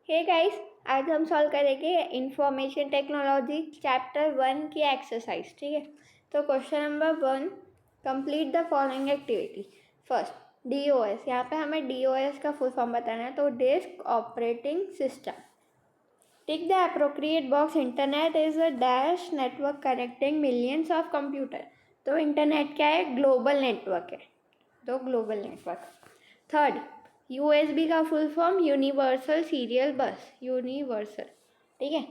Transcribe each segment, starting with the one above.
Hey guys, आज हम solve करेंगे इंफॉर्मेशन टेक्नोलॉजी चैप्टर 1 की एक्सरसाइज। ठीक है, तो question number 1, complete the following activity. First, DOS। यहाँ पे हमें DOS का फुल फॉर्म बताना है, तो disk operating system. Tick the appropriate box. Internet is a dash network connecting millions of computer. तो इंटरनेट क्या है? ग्लोबल नेटवर्क है, तो ग्लोबल नेटवर्क। थर्ड, USB का फुल फॉर्म यूनिवर्सल सीरियल बस, यूनिवर्सल। ठीक है,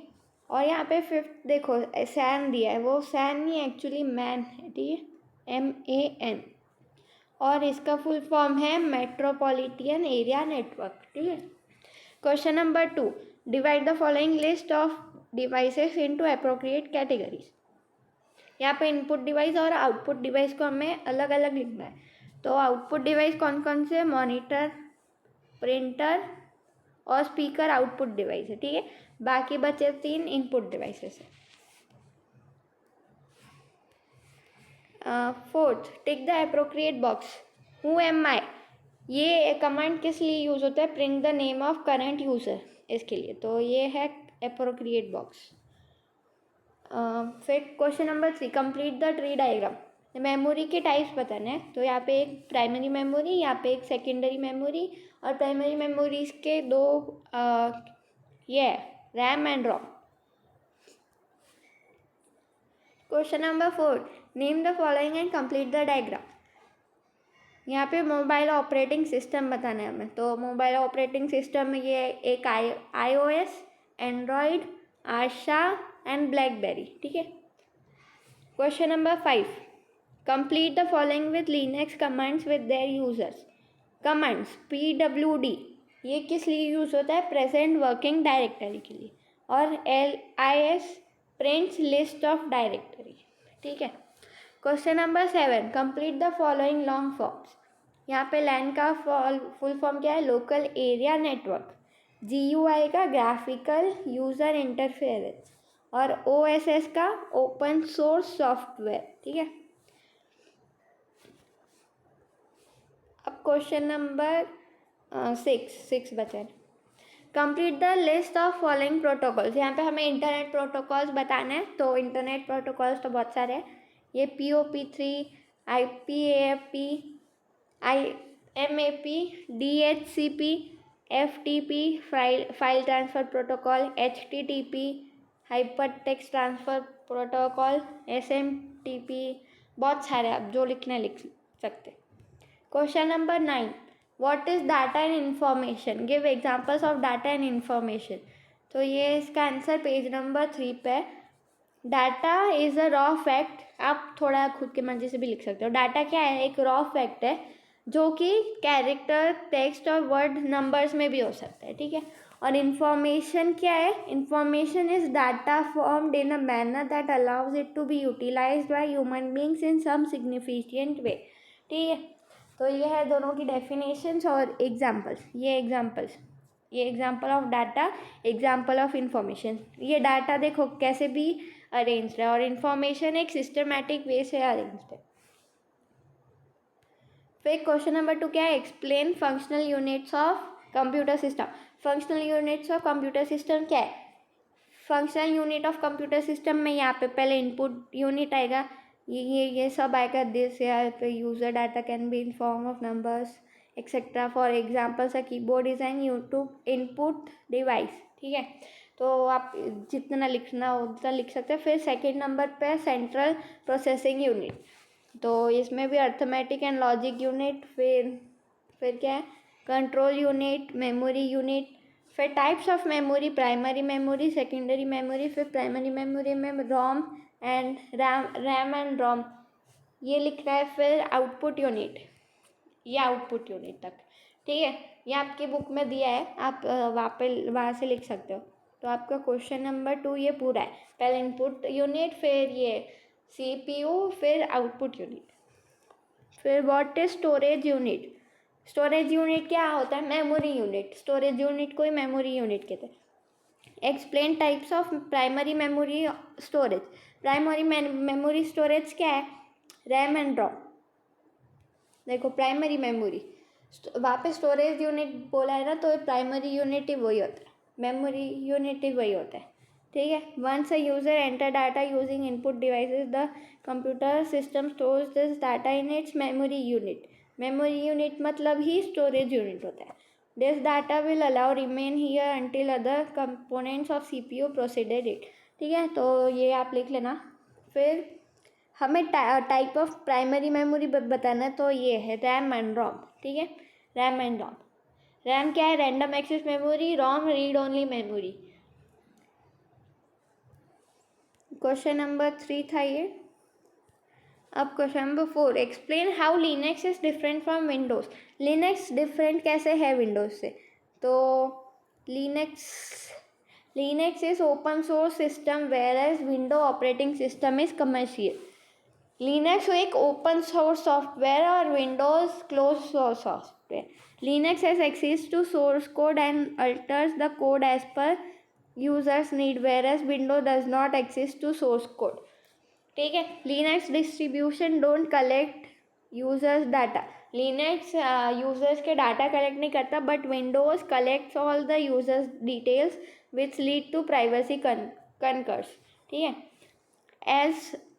और यहाँ पे फिफ्थ देखो सैन दिया है, वो सैन नहीं एक्चुअली मैन है। ठीक है, MAN, और इसका फुल फॉर्म है मेट्रोपॉलिटन एरिया नेटवर्क। ठीक है। Question number 2, divide the following list of devices into appropriate categories. यहाँ पे इनपुट डिवाइस और आउटपुट डिवाइस को हमें अलग अलग लिखना है। तो आउटपुट डिवाइस कौन कौन से? मॉनिटर, प्रिंटर और स्पीकर आउटपुट डिवाइस है। ठीक है, बाकी बचे 3 इनपुट डिवाइसेस है। Fourth, tick the appropriate box. Who am I, ये कमांड किस लिए यूज होता है? Print the name of current user, इसके लिए। तो ये है एप्रोप्रिएट बॉक्स। फिर question number 3, complete the tree diagram. Memory के टाइप्स बताने हैं। तो यहाँ पे एक प्राइमरी मेमोरी, यहाँ पे एक सेकेंडरी मेमोरी, और प्राइमरी मेमोरीज के दो ये RAM and ROM. Question number 4, name the following and complete the diagram. यहाँ पे मोबाइल ऑपरेटिंग सिस्टम बताना है हमें। तो मोबाइल ऑपरेटिंग सिस्टम में ये एक iOS, Android, Asha and blackberry. ठीक है। Question number 5, complete the following with Linux commands with their users. Commands PWD, ये किस लिए यूज होता है? प्रेजेंट वर्किंग डायरेक्टरी के लिए। और LIS, prints list of directory. ठीक है। Question number 7, complete the following long forms. यहाँ पे LAN का फुल फॉर्म क्या है? Local area network. GUI का ग्राफिकल यूजर इंटरफेरेंस, और OSS का ओपन सोर्स सॉफ्टवेयर। ठीक है। अब क्वेश्चन नंबर 6 बचा है। Complete the list of following protocols. यहाँ पे हमें इंटरनेट प्रोटोकॉल्स बताने हैं। तो इंटरनेट प्रोटोकॉल्स तो बहुत सारे हैं। ये POP3, IPAFP, IMAP, DHCP, FTP, file transfer protocol, HTTP, hyper text transfer protocol, SMTP, बहुत सारे, आप जो लिखना लिख सकते। Question number 9, what is data and information, give examples of data and information. तो ये इसका आंसर पेज नंबर 3 पे। Data is a raw fact, आप थोड़ा खुद के मर्जी से भी लिख सकते हो। डाटा क्या है? एक रॉ फैक्ट है जो कि कैरेक्टर, टेक्स्ट और वर्ड नंबर्स में भी हो सकता है। ठीक है। और इंफॉर्मेशन क्या है? Information is data formed in a manner that allows it to be utilised by human beings in some significant way. ठीक है, तो ये है दोनों की डेफिनेशंस और एग्जांपल्स। ये example of data, example of information. ये डाटा देखो कैसे भी अरेंज्ड है, और इंफॉर्मेशन एक सिस्टमैटिक वे से अरेंज्ड है। फिर क्वेश्चन नंबर 2 क्या है? Explain functional units of computer system. Functional units of computer system क्या है? Functional unit of computer system में यहाँ पे पहले इनपुट यूनिट आएगा, ये सब आएगा। दिस यहाँ पे user data can be in form of numbers etcetera. For examples keyboard is an YouTube input device. ठीक है, तो आप जितना लिखना हो उतना लिख सकते हैं। फिर सेकेंड नंबर पे सेंट्रल प्रोसेसिंग यूनिट, तो इसमें भी अर्थमेटिक एंड लॉजिक यूनिट। फिर क्या है? Control unit, memory unit. फिर types of memory, primary memory, secondary memory. फिर प्राइमरी मेमोरी में ROM and RAM and ROM, ये लिख रहा है। फिर आउटपुट यूनिट, ये आउटपुट यूनिट तक। ठीक है, ये आपकी बुक में दिया है, आप वहाँ से लिख सकते हो। तो आपका क्वेश्चन नंबर 2 ये पूरा है। पहले इनपुट यूनिट, फिर ये CPU, फिर आउटपुट यूनिट। फिर what is storage unit. Storage unit क्या होता है? Memory unit. स्टोरेज यूनिट को ही मेमोरी यूनिट कहते हैं। Explain types of primary memory storage. Primary memory storage क्या है? रैम एंड रोम। देखो प्राइमरी मेमोरी, वहाँ पे स्टोरेज यूनिट बोला है ना, तो प्राइमरी यूनिट ही वही होता है। मेमोरी यूनिट वही होता है, ठीक है। Once a user enter data using input devices the computer system stores this data in its memory unit. Memory unit मतलब ही स्टोरेज यूनिट होता है। This data will allow remain here until other components of CPU proceeded it, ठीक है। तो ये आप लिख लेना। फिर हमें टाइप ऑफ प्राइमरी मेमोरी बताना है, तो ये है रैम एंड रोम, ठीक है। RAM and Rome. रैम क्या है? Random access memory. ROM read only memory. Question number 3 था ये। अब question number 4, explain how Linux is different from Windows. Linux different कैसे है विंडोज से? तो Linux is open source system whereas window operating system is commercial. Linux एक open source software और Windows close source software. Linux has access to source code and alters the code as per users need, where as window does not access to source code, ठीक है। Linux distribution don't collect users data. Linux users के data collect नहीं करता, but Windows collects all the users details which lead to privacy concerns, ठीक है।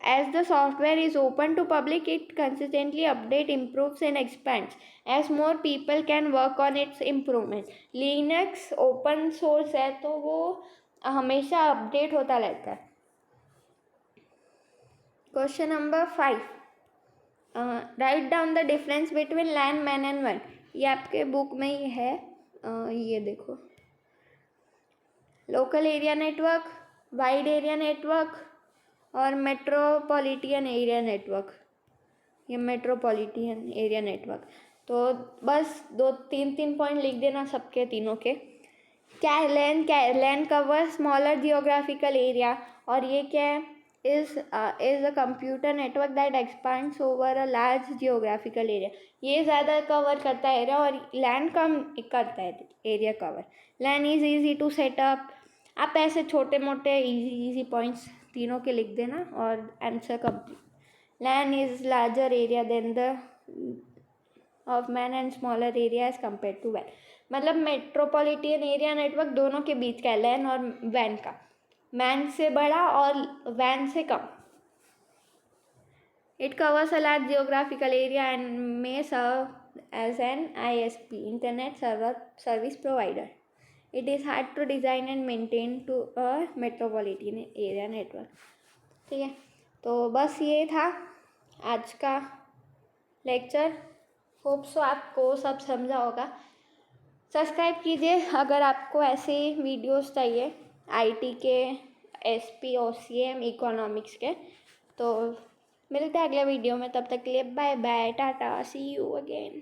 As the software is open to public, it consistently updates, improves and expands as more people can work on its improvement. Linux open source है तो वो हमेशा update होता रहता है। Question number 5, write down the difference between LAN, MAN and वन। ये आपके बुक में ही है, ये देखो। Local area network, wide area network और मेट्रोपॉलिटन एरिया नेटवर्क। ये मेट्रोपॉलिटन एरिया नेटवर्क। तो बस 2-3 पॉइंट लिख देना सबके तीनों के। क्या है लैन? क्या है? लैन कवर स्मॉलर जियोग्राफिकल एरिया। और ये क्या है? Is a computer network that expands over a large geographical area. ये ज़्यादा कवर करता है एरिया और लैन कम करता है area cover. LAN is easy to set up. आप ऐसे छोटे मोटे इजी पॉइंट्स तीनों के लिख देना और answer complete. LAN is larger area than the of MAN and smaller area as compare to वैन। मतलब मेट्रोपॉलिटन एरिया नेटवर्क दोनों के बीच का है, लैन और वैन का। मैन से बड़ा और वैन से कम। It covers a large geographical area and may serve as an ISP, internet service provider. It is hard to design and maintain to a metropolitan area network, ठीक है। तो बस ये था आज का लेक्चर। होप सो आपको सब समझा होगा। सब्सक्राइब कीजिए अगर आपको ऐसे वीडियोस चाहिए IT के, SP, OCM, इकोनॉमिक्स के। तो मिलते हैं अगले वीडियो में, तब तक के लिए bye bye, tata, see you again.